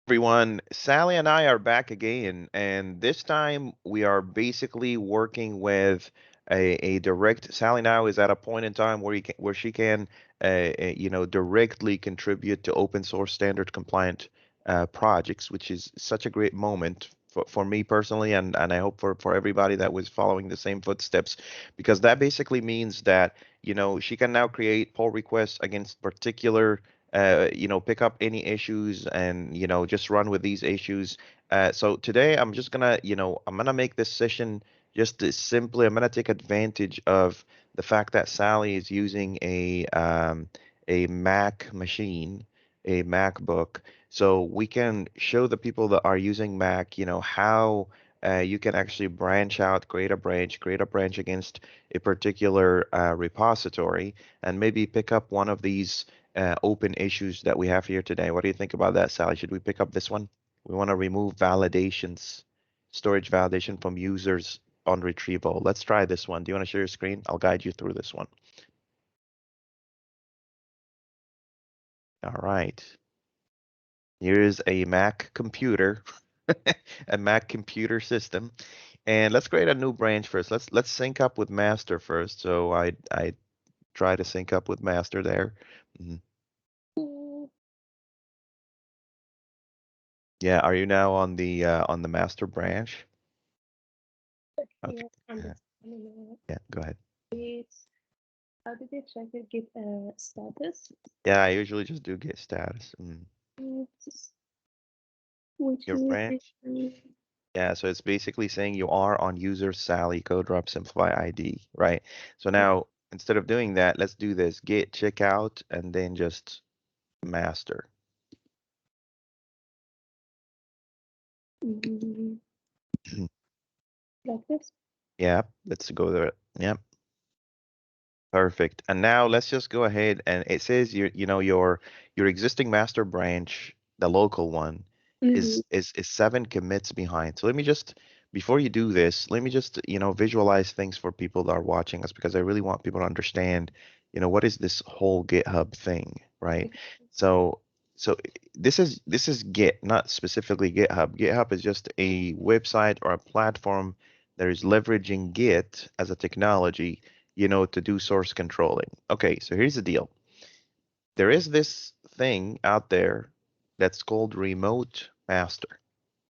Everyone, Sally and I are back again, and this time we are basically working with a direct. Sally now is at a point in time where where she can, directly contribute to open source standard compliant projects, which is such a great moment for me personally, and I hope for everybody that was following the same footsteps, because that basically means that she can now create pull requests against particular pick up any issues and, just run with these issues. So today I'm just gonna, I'm gonna make this session just as simply, I'm gonna take advantage of the fact that Sally is using a Mac machine, a MacBook. So we can show the people that are using Mac, how you can actually branch out, create a branch against a particular repository, and maybe pick up one of these open issues that we have here today. What do you think about that, Sally? Should we pick up this one? We want to remove validations, storage validation from users on retrieval. Let's try this one. Do you want to share your screen? I'll guide you through this one. All right. Here's a Mac computer, a Mac computer system. And let's create a new branch first. Let's sync up with master first. So I try to sync up with master there. Mhm. Yeah, are you now on the master branch? Okay. Here on Yeah, this terminal, yeah, go ahead. it's how did they check it? Get a status, Yeah, I usually just do get status. It's- which Your is branch? basically Yeah, so it's basically saying you are on user Sally code drop simplify ID, right? So now instead of doing that, let's do this get checkout and then just master. mm, like this. Yeah, let's go there. Yeah, perfect. And now let's just go ahead and it says your existing master branch, the local one, Mm-hmm. is 7 commits behind. So let me just before you do this, let me just visualize things for people that are watching us because I really want people to understand, what is this whole GitHub thing, right? So so this is Git, not specifically GitHub. GitHub is just a website or a platform that is leveraging Git as a technology to do source controlling. Okay, so here's the deal. There is this thing out there that's called remote master.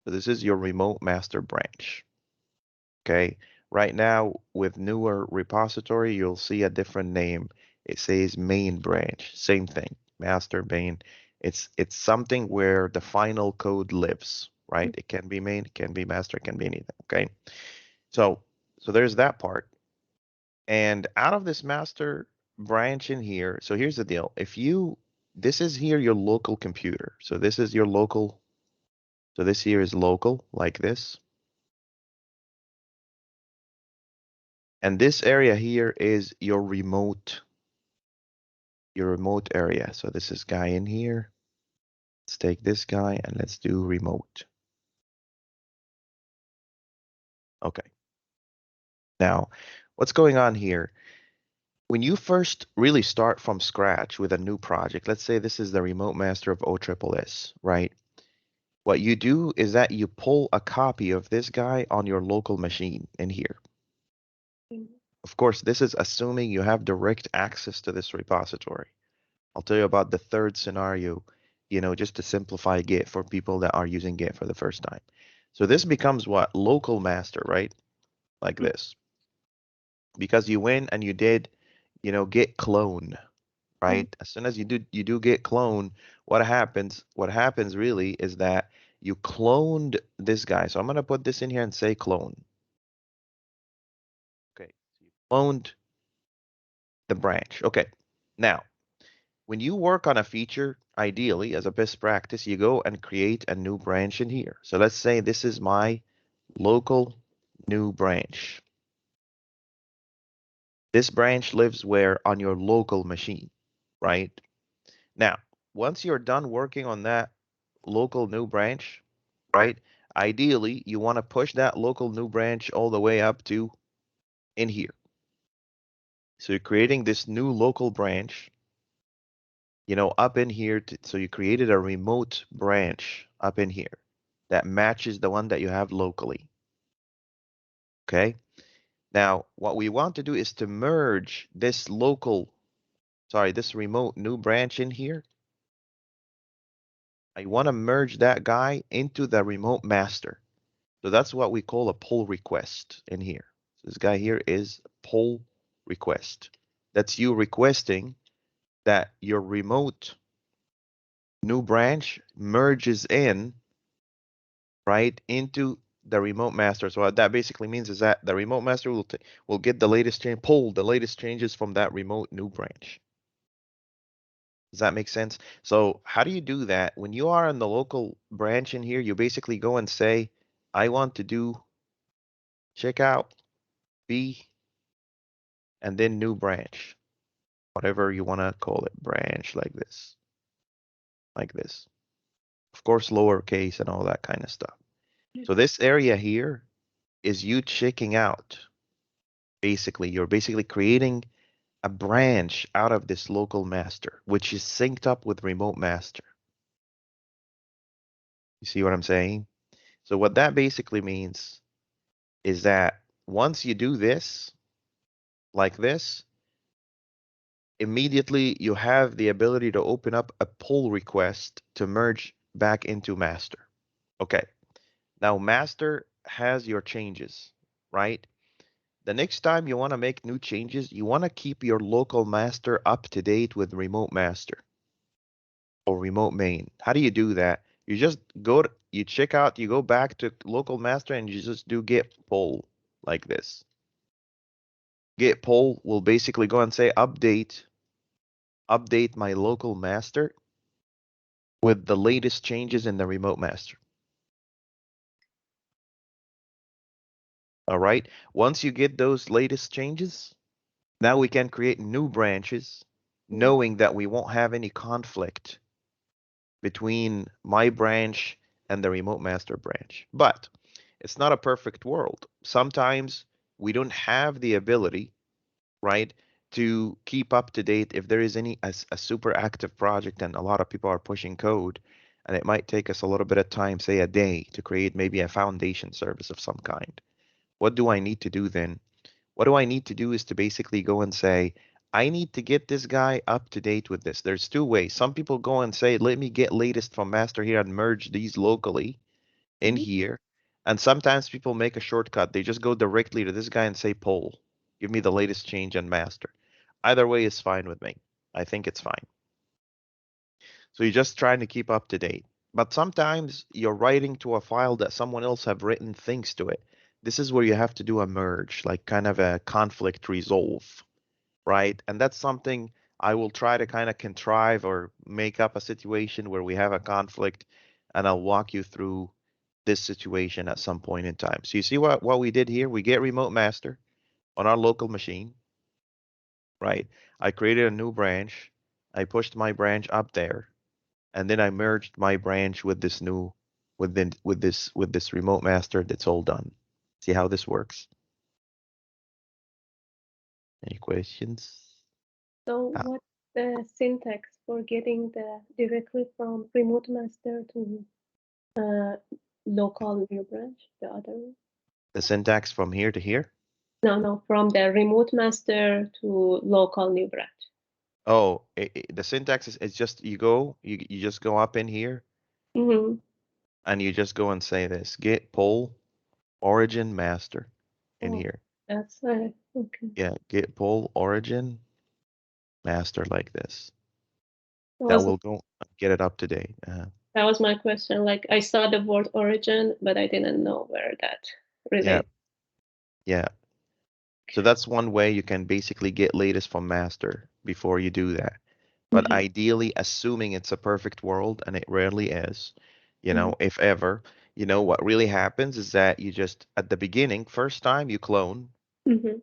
So this is your remote master branch. Okay. Right now, with newer repository, you'll see a different name. It says main branch. Same thing. Master main. It's something where the final code lives, right? It can be main, it can be master, it can be anything. Okay. So so there's that part. And out of this master branch in here, so here's the deal. This is here your local computer. So this is your local, so this here is local, like this. And this area here is your remote area. So this is guy in here. Let's take this guy and let's do remote. Okay. Now, what's going on here? When you first really start from scratch with a new project, let's say this is the remote master of OSSS, right? What you do is that you pull a copy of this guy on your local machine in here. Of course, this is assuming you have direct access to this repository. I'll tell you about the third scenario, just to simplify Git for people that are using Git for the first time. So this becomes what? Local master, right? Like this. Because you went and you did, git clone, right? As soon as you do git clone, what happens? What happens really is that you cloned this guy. So I'm gonna put this in here and say clone. Okay, so you cloned the branch. Okay, now when you work on a feature, ideally as a best practice, you go and create a new branch in here. So let's say this is my local new branch. This branch lives where? On your local machine, right? Now, once you're done working on that local new branch, right? Ideally, you want to push that local new branch all the way up to in here. So you're creating this new local branch, up in here. So you created a remote branch up in here that matches the one that you have locally. Okay. Now, what we want to do is to merge this this remote new branch in here. I want to merge that guy into the remote master. So that's what we call a pull request in here. So this guy here is pull request. That's you requesting that your remote new branch merges in right into the remote master. So what that basically means is that the remote master will get the latest change, pull the latest changes from that remote new branch. Does that make sense? So how do you do that? When you are in the local branch in here, you basically go and say, I want to do checkout B and then new branch, whatever you want to call it, branch like this, like this. Of course, lowercase and all that kind of stuff. So Okay. this area here is you checking out. Basically, you're basically creating a branch out of this local master, which is synced up with remote master. You see what I'm saying? So what that basically means is that once you do this, like this, immediately you have the ability to open up a pull request to merge back into master. Okay, now master has your changes, right? The next time you want to make new changes, you want to keep your local master up to date with remote master or remote main. How do you do that? You just you check out, you go back to local master and you just do git pull like this. Git pull will basically go and say update my local master with the latest changes in the remote master. All right. Once you get those latest changes, now we can create new branches, Mm. knowing that we won't have any conflict between my branch and the remote master branch. But it's not a perfect world. Sometimes we don't have the ability, right, to keep up to date if there is a super active project and a lot of people are pushing code, and it might take us a little bit of time, say a day, to create maybe a foundation service of some kind. What do I need to do then? What do I need to do is to basically go and say, I need to get this guy up to date with this. There's two ways. Some people go and say, let me get latest from master here and merge these locally in Mhm. here. And sometimes people make a shortcut. They just go directly to this guy and say, poll, give me the latest change and master. Either way is fine with me. I think it's fine. So you're just trying to keep up to date. But sometimes you're writing to a file that someone else have written things to it. This is where you have to do a merge, like kind of a conflict resolve, right? And that's something I will try to kind of contrive or make up a situation where we have a conflict, and I'll walk you through this situation at some point in time. So you see what we did here? We get remote master on our local machine, right? I created a new branch. I pushed my branch up there, and then I merged my branch with this new with this remote master. That's all done. See how this works? Any questions? So Ah, what the syntax for getting the directly from remote master to uh, local new branch, the other one? the syntax from here to here. No, no, from the remote master to local new branch. Oh, the syntax is it's just you just go up in here Mm-hmm. and you just go and say this git pull origin master in Oh, here. that's okay. Yeah, git pull origin master like this. That That was will go get it up to date. that was my question. Like I saw the word origin, but I didn't know where that Yeah, relates. yeah. So that's one way you can basically get latest from master before you do that. But Mm-hmm. ideally, assuming it's a perfect world, and it rarely is, Mm-hmm. if ever, what really happens is that you just, at the beginning, first time you clone, Mm-hmm.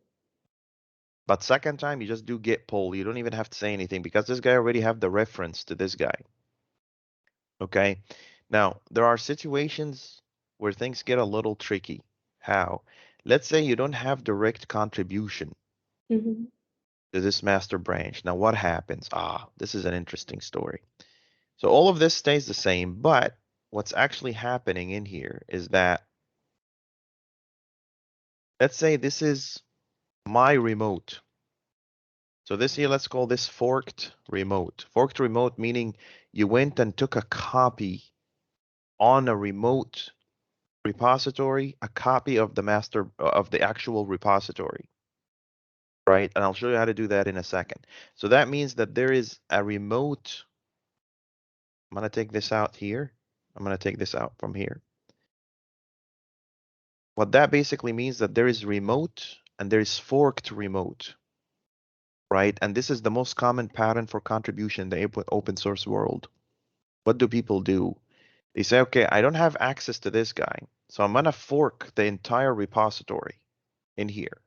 but second time you just do git pull. You don't even have to say anything because this guy already have the reference to this guy. Okay. Now, there are situations where things get a little tricky. How? Let's say you don't have direct contribution Mm-hmm. to this master branch. Now, what happens? This is an interesting story. So all of this stays the same, but what's actually happening in here is that, let's say this is my remote. So this here, let's call this forked remote. Forked remote meaning you went and took a copy on a remote repository, a copy of the master of the actual repository, right? And I'll show you how to do that in a second. So that means that there is a remote. I'm going to take this out here. I'm going to take this out from here. What that basically means that there is remote and there is forked remote, right? And this is the most common pattern for contribution in the open source world. What do people do? They say, okay, I don't have access to this guy, so I'm gonna fork the entire repository in here,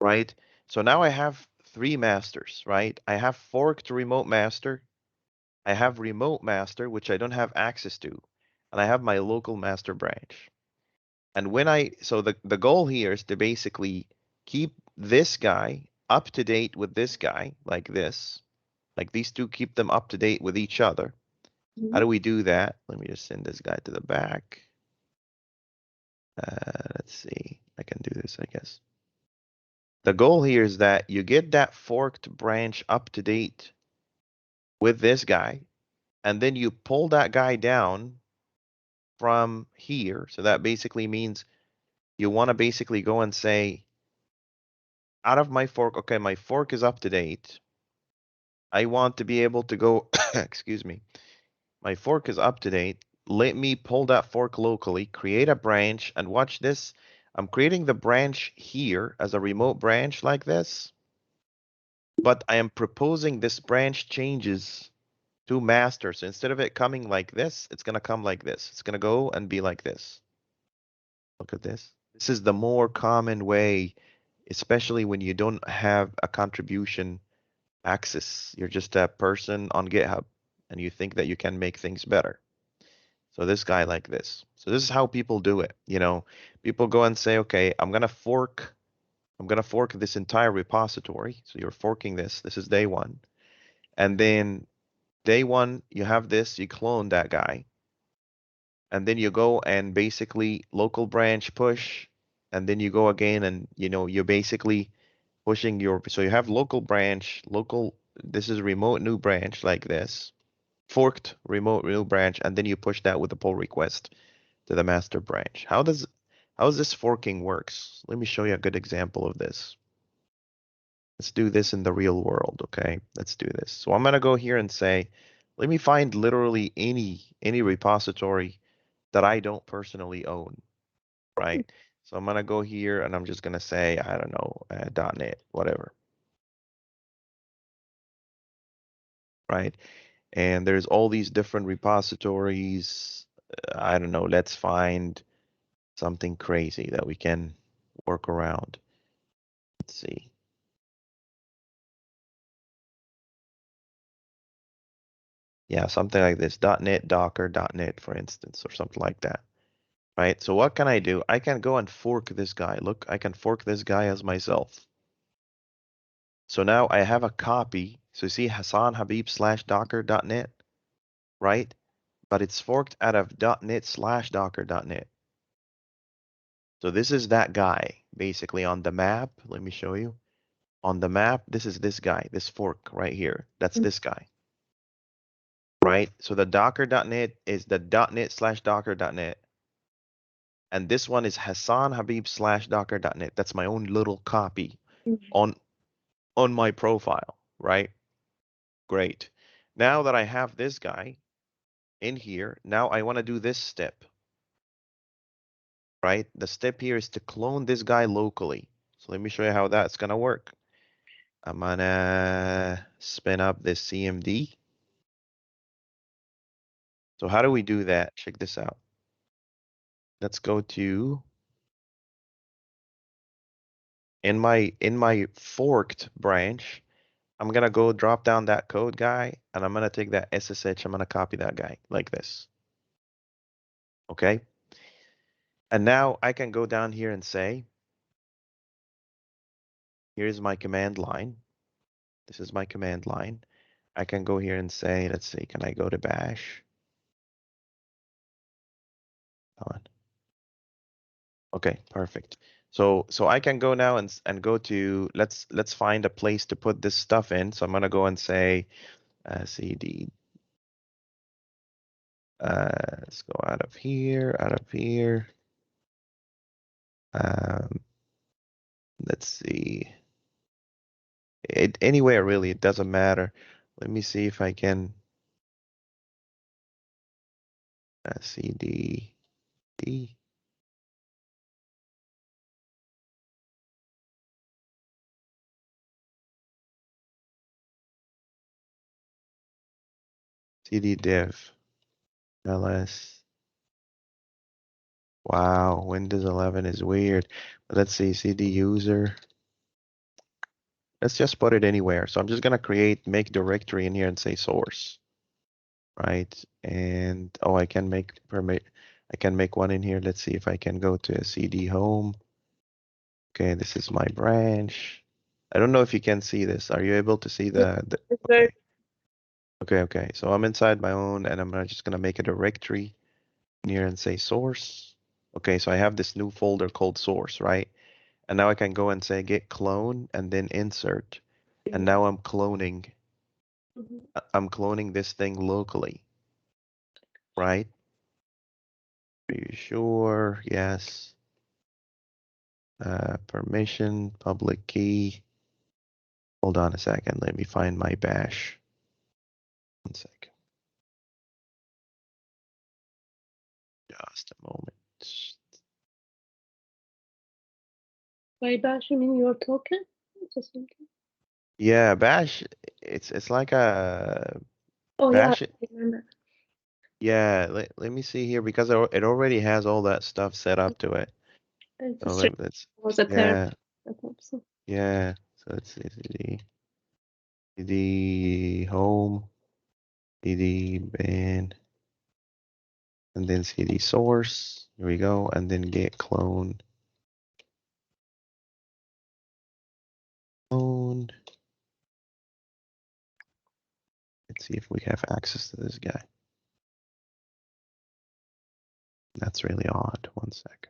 right? So now I have three masters, right? I have forked remote master, I have remote master, which I don't have access to, and I have my local master branch. And so the goal here is to basically keep this guy up to date with this guy, like these two, keep them up to date with each other. How Mhm. do we do that? Let me just send this guy to the back. Let's see. I can do this, I guess. The goal here is that you get that forked branch up to date with this guy, and then you pull that guy down from here. So that basically means you want to basically go and say, out of my fork, okay, my fork is up to date. I want to be able to go, excuse me, my fork is up to date. Let me pull that fork locally, create a branch, and watch this. I'm creating the branch here as a remote branch like this, but I am proposing this branch changes to master. So instead of it coming like this, it's going to come like this. It's going to go and be like this. Look at this. This is the more common way, especially when you don't have a contribution access. You're just a person on GitHub and you think that you can make things better. So this guy like this. So this is how people do it. People go and say, okay, I'm gonna fork this entire repository. So you're forking this. This is day one. And then day one, you have this, you clone that guy. And then you go and basically local branch push. And then you go again and you're basically pushing so you have local branch, this is remote new branch like this, forked remote new branch, and then you push that with a pull request to the master branch. How does this forking works? Let me show you a good example of this. Let's do this in the real world, okay? Let's do this. So I'm gonna go here and say, let me find literally any repository that I don't personally own, right? So I'm gonna go here and I'm just gonna say, I don't know, .NET, whatever, right? And there's all these different repositories. I don't know, let's find something crazy that we can work around. Let's see. Yeah, something like this, .NET Docker .NET, for instance, or something like that, right? So what can I do? I can go and fork this guy. Look, I can fork this guy as myself. So now I have a copy. So you see Hassan Habib slash Docker .NET, right? But it's forked out of .NET slash Docker .NET. So this is that guy, basically on the map. Let me show you. On the map, this is this guy, this fork right here. That's this guy, right? So the docker.net is the .NET slash docker.net. And this one is Hassan Habib slash docker.net. That's my own little copy Mhm. on on my profile, right? Great. Now that I have this guy in here, now I want to do this step, right? The step here is to clone this guy locally. So let me show you how that's gonna work. I'm gonna spin up this CMD. So how do we do that? Check this out. Let's go to in my forked branch. I'm gonna go drop down that code guy and I'm gonna take that SSH. I'm gonna copy that guy like this. Okay. And now I can go down here and say, here's my command line. This is my command line. I can go here and say, let's see, can I go to bash? Come on. Okay, perfect. So I can go now and go to let's find a place to put this stuff in. So I'm gonna go and say cd. Let's go out of here, out of here. Um, let's see. Anywhere really, it doesn't matter. Let me see if I can cd d cd div ls. Wow, Windows 11 is weird. Let's see, cd user. Let's just put it anywhere. So I'm just gonna make directory in here and say source, right? And oh, I can make permit. I can make one in here. Let's see if I can go to cd home. Okay, this is my branch. I don't know if you can see this. Are you able to see Yeah, the it's very okay. Okay. So I'm inside my own and just gonna make a directory in here and say source. Okay, so I have this new folder called source, right? And now I can go and say get clone and then insert. And clear. now Mhm. I'm cloning this thing locally, right? Are you sure? Yes. Permission, public key. Hold on a second. Let me find my bash. One second. Just a moment. By bash, you mean your token? Or something? Yeah, bash. It's like a Oh yeah, bash. I remember. Yeah. Let me see here because it already has all that stuff set up to it. I So just let's. was a third Yeah. setup, so Yeah. So let's see. CD home. CD ban. And then cd source. Here we go. And then get clone. Clone. Let's see if we have access to this guy. That's really odd. One sec.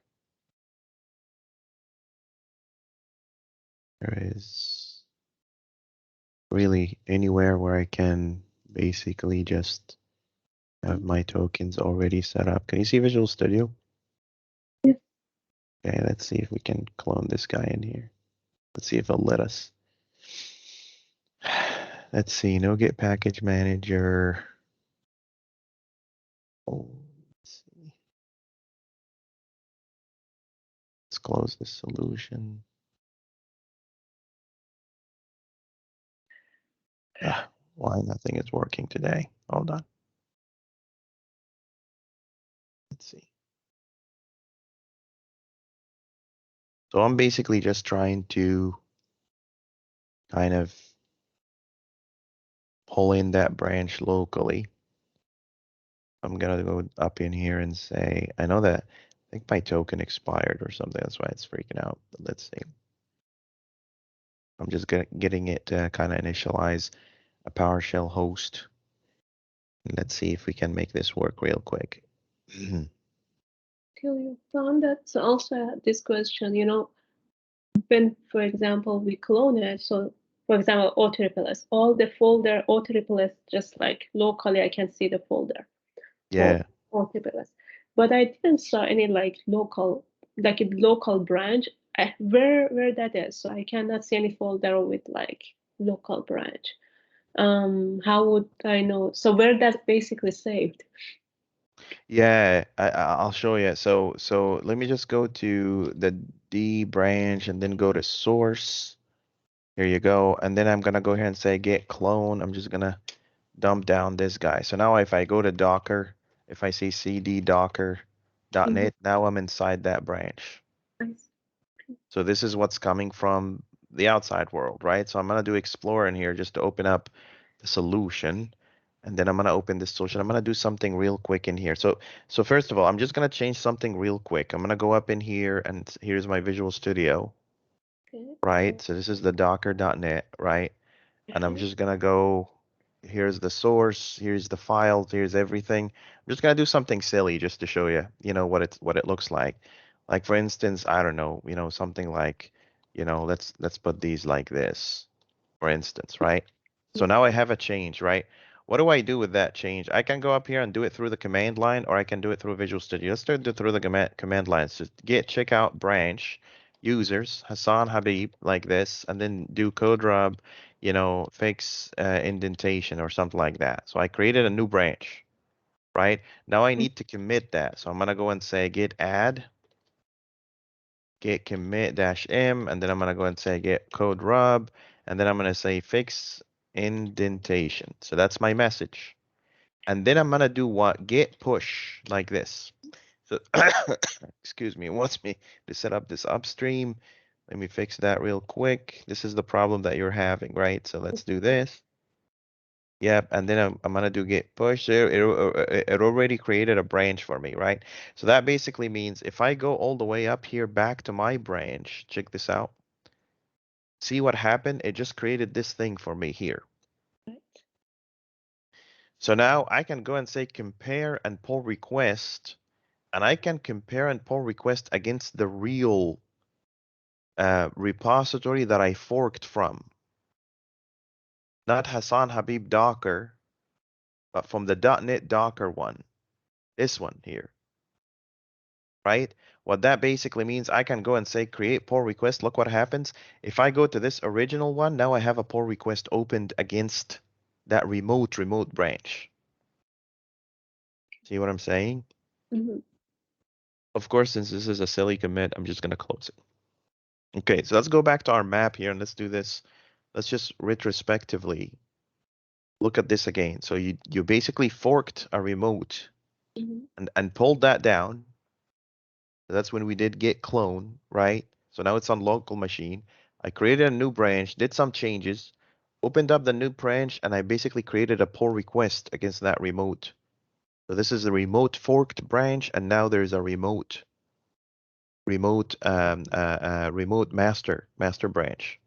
There is really anywhere where I can basically just have my tokens already set up. Can you see Visual Studio? yeah, Okay, let's see if we can clone this guy in here. Let's see if it'll let us. Let's see, no get package manager. Oh, let's see. Let's close this solution. Why nothing is working today? Hold on. Let's see. So I'm basically just trying to kind of pull in that branch locally. I'm gonna go up in here and say, I know that I think my token expired or something. That's why it's freaking out. But let's see. I'm just getting it to kind of initialize a PowerShell host. Let's see if we can make this work real quick. till you found that. So also this question, when, for example, we clone it, so for example, OTRPLS, all the folder OTRPLS, just like locally, I can see the folder for Yeah. OTRPLS. But I didn't saw any like a local branch where that is. So I cannot see any folder with like local branch. How would I know? So where that's basically saved? Yeah, I'll show you. So let me just go to the D branch and then go to source. Here you go. And then I'm gonna go here and say get clone. I'm just gonna dump down this guy. So now if I go to Docker, if I say cd docker Mhm. .NET, now I'm inside that branch. Nice. So this is what's coming from the outside world, right? So I'm gonna do Explorer in here just to open up the solution. And then I'm gonna open this solution. I'm gonna do something real quick in here. So first of all, I'm just gonna change something real quick. I'm gonna go up in here and here's my Visual Studio, Okay. right? So this is the docker.net, right? And I'm Okay. just gonna go. Here's the source, here's the file, here's everything. I'm just gonna do something silly just to show you, what it looks like. Like for instance, I don't know, something like, let's put these like this, for instance, right? So Yeah. now I have a change, right? What do I do with that change? I can go up here and do it through the command line, or I can do it through Visual Studio. Let's do it through the command line. So get checkout branch users Hassan Habib like this, and then do code rub, fix indentation or something like that. So I created a new branch, right? Now I need to commit that. So I'm gonna go and say get add, get commit dash m, and then I'm gonna go and say get code rub, and then I'm gonna say fix indentation. So that's my message. And then I'm gonna do what? Get push like this. So excuse me, it wants me to set up this upstream. Let me fix that real quick. This is the problem that you're having, right? So let's do this. Yep, and then I'm gonna do get push there. It already created a branch for me, right? So that basically means if I go all the way up here back to my branch, check this out. See what happened? It just created this thing for me here. So now I can go and say compare and pull request, and I can compare and pull request against the real repository that I forked from, not Hassan Habib Docker, but from the .NET Docker one, this one here, right? What that basically means, I can go and say create pull request. Look what happens. If I go to this original one, now I have a pull request opened against that remote branch. See what I'm saying? Mm-hmm. Of course, since this is a silly commit, I'm just going to close it. Okay, so let's go back to our map here and let's do this. Let's just retrospectively look at this again. So you basically forked a remote Mm-hmm. and pulled that down. That's when we did git clone, right? So now it's on local machine. I created a new branch, did some changes, opened up the new branch, and I basically created a pull request against that remote. So this is a remote forked branch, and now there's a remote master branch.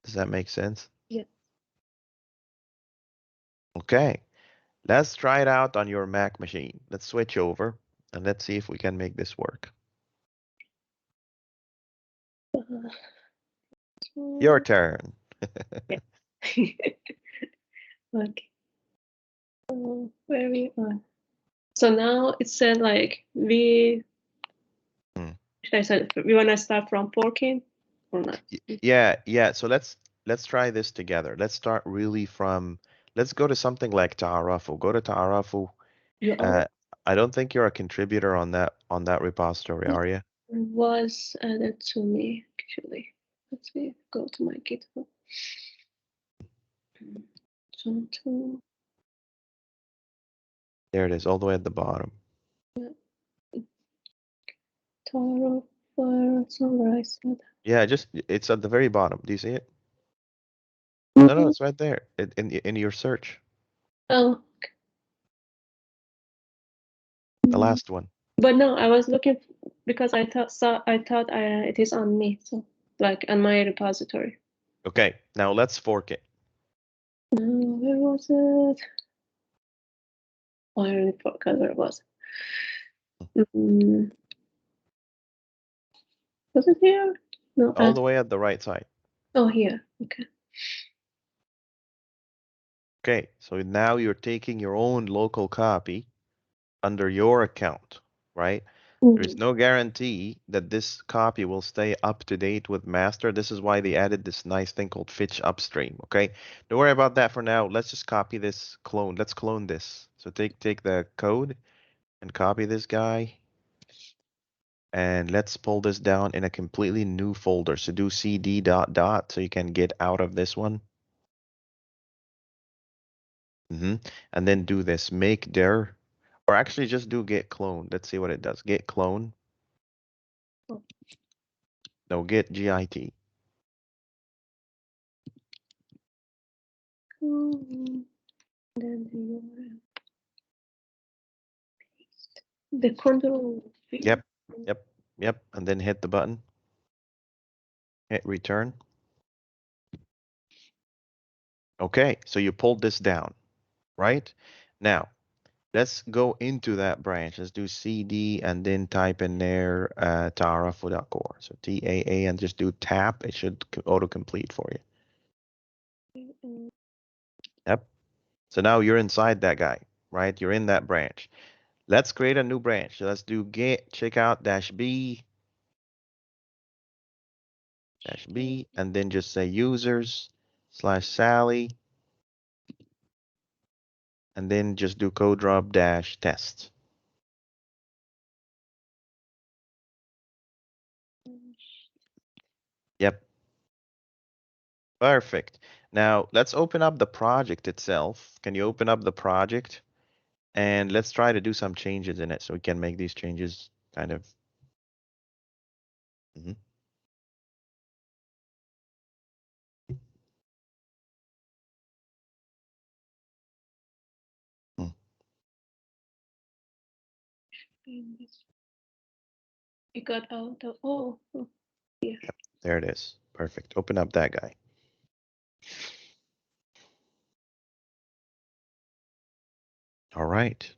Does that make sense? Yeah. Okay, let's try it out on your Mac machine. Let's switch over and let's see if we can make this work. Your So, turn. yeah. Okay. Where we are. So now it said like Hmm. should I say we wanna start from forking or not? Yeah, yeah. So let's try this together. Let's start really from. Let's go to something like Ta'arafu. Go to Ta'arafu. You are Uh, I don't think you're a contributor on that repository, it are you? was added to me actually. Let's see, go to my GitHub. So to There it is, all the way at the bottom. Taro for somewhere I said. Yeah, just it's at the very bottom. Do you see it? No, no, Mhm. it's right there in your search. Oh, The mm. last one. But no, I was looking because I thought it is on me, so like on my repository. Okay, now let's fork it. Where was it? Oh, I really forgot where it was. Mm, was it here? No, All the way at the right side. oh here. Okay. Okay, so now you're taking your own local copy under your account, right? There is Mm. no guarantee that this copy will stay up to date with master. This is why they added this nice thing called fetch upstream, okay? Don't worry about that for now. Let's just copy this clone. Let's clone this. So take the code and copy this guy. And let's pull this down in a completely new folder. So do cd dot dot so you can get out of this one. And then do this make dir, or actually just do git clone. Let's see what it does. Git clone. No, git git. Then the URL. The control V. Yep, yep, yep. And then hit the button. Hit return. Okay, so you pulled this down, right? Now, let's go into that branch. Let's do CD and then type in there taarafu.core. So TAA and just do tap. It should autocomplete for you. Mm, Yep. So now you're inside that guy, right? You're in that branch. Let's create a new branch. So let's do get checkout -B, and then just say users/Sally, and then just do code drop -test. Yep. Perfect. Now let's open up the project itself. Can you open up the project? And let's try to do some changes in it so we can make these changes kind of. Mhm. Mm. it got out of, yeah. Yep, there it is. Perfect. Open up that guy. All right.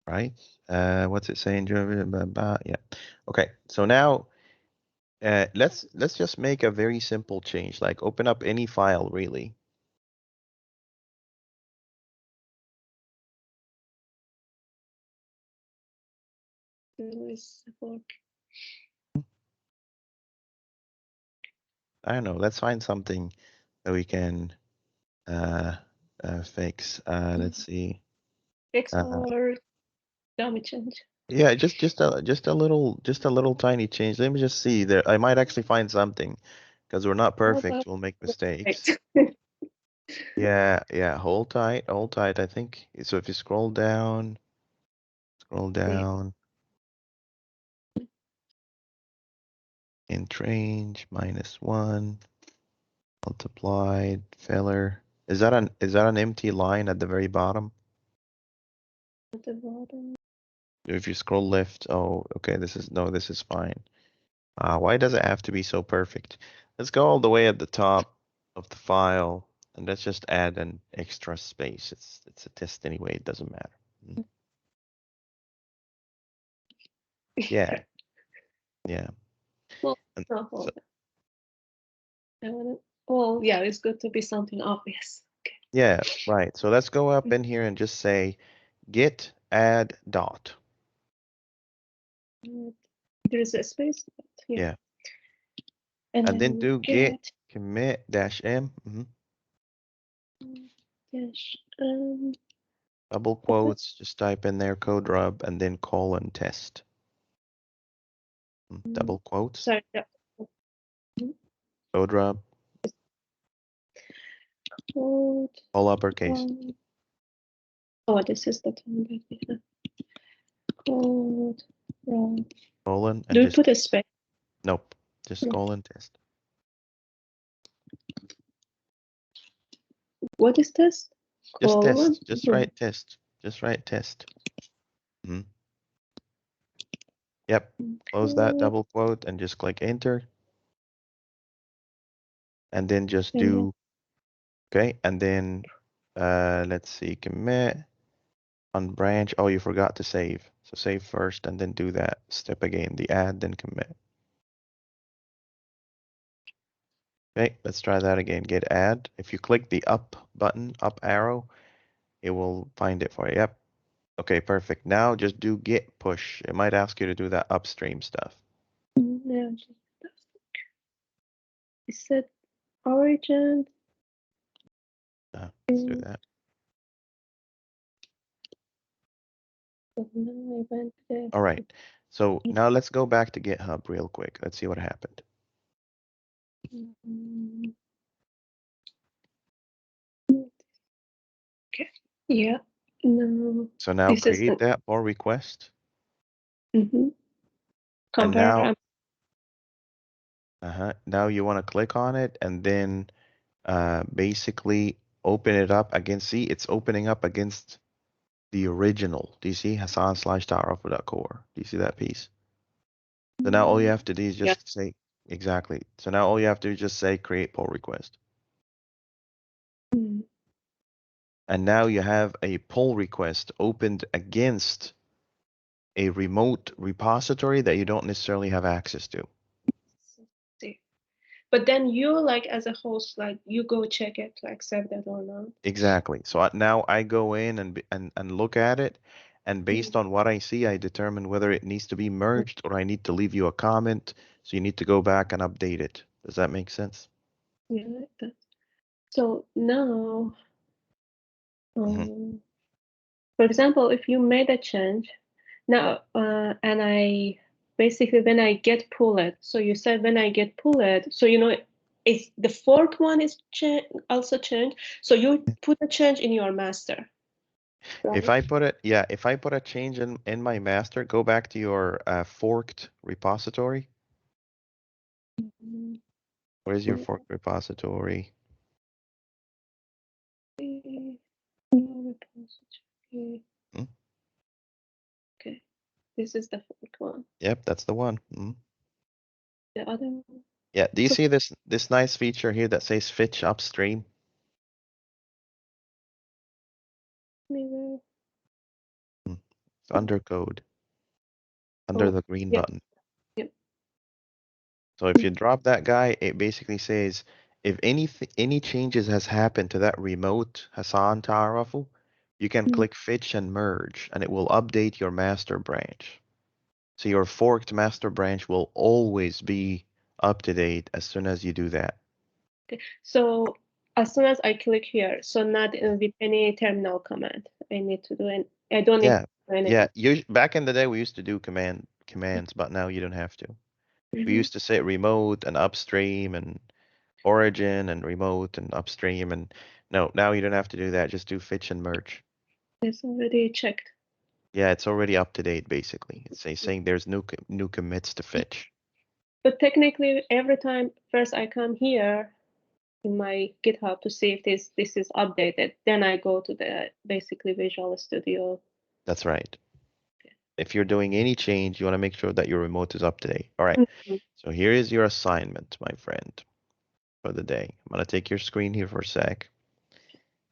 Right. What's it saying? Yeah. Okay. So now let's just make a very simple change. Like open up any file really. I don't know. Let's find something that we can uh, fix. Let's see. Fix Uh, or damage change. yeah, just a little tiny change. Let me just see there. I might actually find something because we're not How perfect. about We'll make right? mistakes. Yeah, yeah. Hold tight, hold tight. I think so. If you scroll Yeah. down, int range -1 multiplied filler. Is that an empty line at the very bottom? At the bottom. If you scroll left, oh, okay. This is fine. Why does it have to be so perfect? Let's go all the way at the top of the file and let's just add an extra space. It's a test anyway. It doesn't matter. Mm. Yeah, yeah. Well, And no, so, hold on. I wanna, well, yeah, it's good to be something obvious. Okay. yeah, right. So let's go up in here and just say git add dot. There's a space, but yeah. Yeah. And And then then do git get commit -m. dash Double okay. quotes, just type in there code rub and then colon test. Double quotes, Sorry, yeah. code rub, Code all uppercase, run. Oh, this is the time that we have. Code run. colon, and Do we just, put a space? nope, just No. colon test. What is this? Just Colon. test, just write test, just write test. Mhm. Yep, close that Okay. double quote and just click enter and then just And then do, okay, and then let's see, commit on branch. Oh, you forgot to save. So save first and then do that step again, the add, then commit. Okay, let's try that again. Get add. If you click the up button, up arrow, it will find it for you. Yep. Okay, perfect. Now just do git push. It might ask you to do that upstream stuff. now is it origin? Let's do that. But now I went there. All right. So now let's go back to GitHub real quick. Let's see what happened. Okay. Yeah. No. So now This is create the that pull request. And compare. now, now you want to click on it and then basically open it up against, see, it's opening up against the original. Do you see Hassan slash core? Do you see that piece? So now all you have to do is Yeah. just say Exactly. So now all you have to do is just say create pull request. Mm. And now you have a pull request opened against a remote repository that you don't necessarily have access to. See. But then you like as a host, like you go check it to accept that or not. Exactly. So now I go in and look at it, and Mm. based on what I see, I determine whether it needs to be merged or I need to leave you a comment. So you need to go back and update it. Does that make sense? Yeah. So now, Hmm. um, for example, if you made a change now, and I basically when I get pulled, so you said when I get pulled, so you know, is the fork one is also changed. So you put a change in your master, If right? I put it, yeah, if I put a change in my master, go back to your forked repository. Mhm. Where's your forked repository? Hmm? Okay, this is the fork one. Yep, that's the one. Mhm. The other one. Yeah, do you So see this nice feature here that says fetch upstream? mirror. Mm. It's Oh, under code, under oh, the green yeah, button. yeah. So if you drop that guy, it basically says if any changes has happened to that remote Hassan Ta'aruful, you can Mm. click fetch and merge, and it will update your master branch. So your forked master branch will always be up to date as soon as you do that. Okay. So as soon as I click here, so not with any terminal command, I need to do it. I don't need to Yeah, do yeah. anything. Back in the day, we used to do commands, but now you don't have to. We Mhm. used to say remote and upstream and origin and remote and upstream and no, now you don't have to do that. Just do fetch and merge. It's already checked. Yeah, it's already up to date basically. Saying there's new commits to fetch. But technically, every time first I come here in my GitHub to see if this is updated, then I go to the basically Visual Studio. That's right. If you're doing any change, you want to make sure that your remote is up to date. All right. Mhm. So here is your assignment, my friend, for the day. I'm gonna take your screen here for a sec.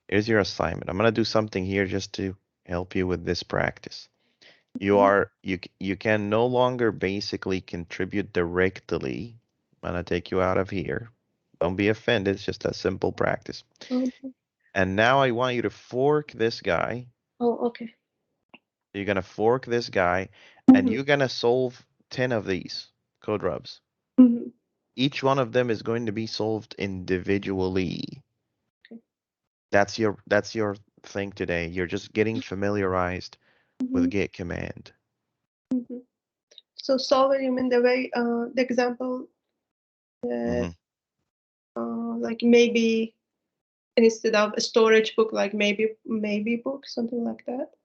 Here's your assignment. I'm gonna do something here just to help you with this practice. Mhm. You can no longer basically contribute directly. I'm gonna take you out of here. Don't be offended, it's just a simple practice. Um, And now I want you to fork this guy. oh, okay. You're gonna fork this guy, and Mhm. you're gonna solve 10 of these code rubs. Mhm. Each one of them is going to be solved individually. Okay. That's your thing today. You're just getting familiarized with Mhm. git command. Mhm. So solver, you mean the way the example that Hmm. like maybe instead of a storage book, like maybe book, something like that.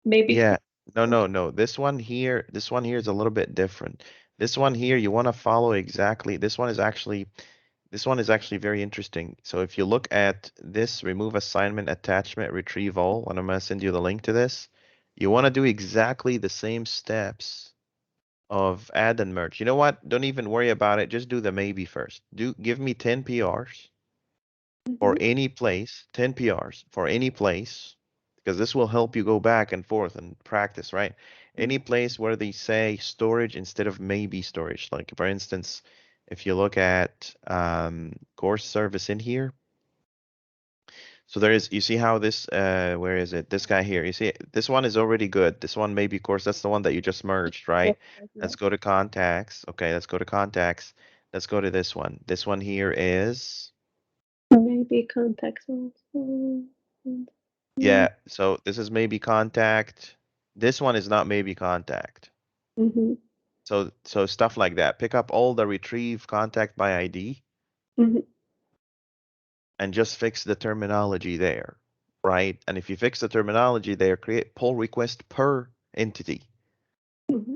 Maybe. Yeah. No, no, no. This one here is a little bit different. This one here, you want to follow exactly. This one is actually very interesting. So if you look at this remove assignment attachment retrieve all, and I'm gonna send you the link to this, you want to do exactly the same steps of add and merge. You know what? Don't even worry about it. Just do the maybe first. Give me 10 PRs for Mhm. any place, 10 PRs for any place, because this will help you go back and forth and practice, right? Any place where they say storage instead of maybe storage. Like for instance, if you look at course service in here, so you see how this, where is it? This guy here, you see, this one is already good. This one maybe course, that's the one that you just merged, Yes, right? yeah. Let's go to contacts. Okay, let's go to contacts. Let's go to this one. This one here is, Maybe contact also. yeah, so this is maybe contact. This one is not maybe contact. Mm-hmm. So stuff like that. Pick up all the retrieve contact by ID Mm-hmm. and just fix the terminology there, right? And if you fix the terminology there, create pull request per entity. Mm-hmm.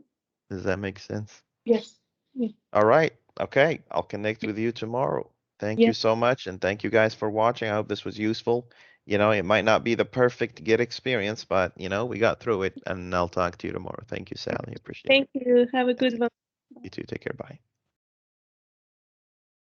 Does that make sense? Yes. Yeah. All right. Okay. I'll connect with you tomorrow. Thank Yeah. you so much. And thank you guys for watching. I hope this was useful. It might not be the perfect Git experience, but we got through it and I'll talk to you tomorrow. Thank you, Sally. Appreciate Thank it. you. Have a Yes, good one. you too. Take care. Bye.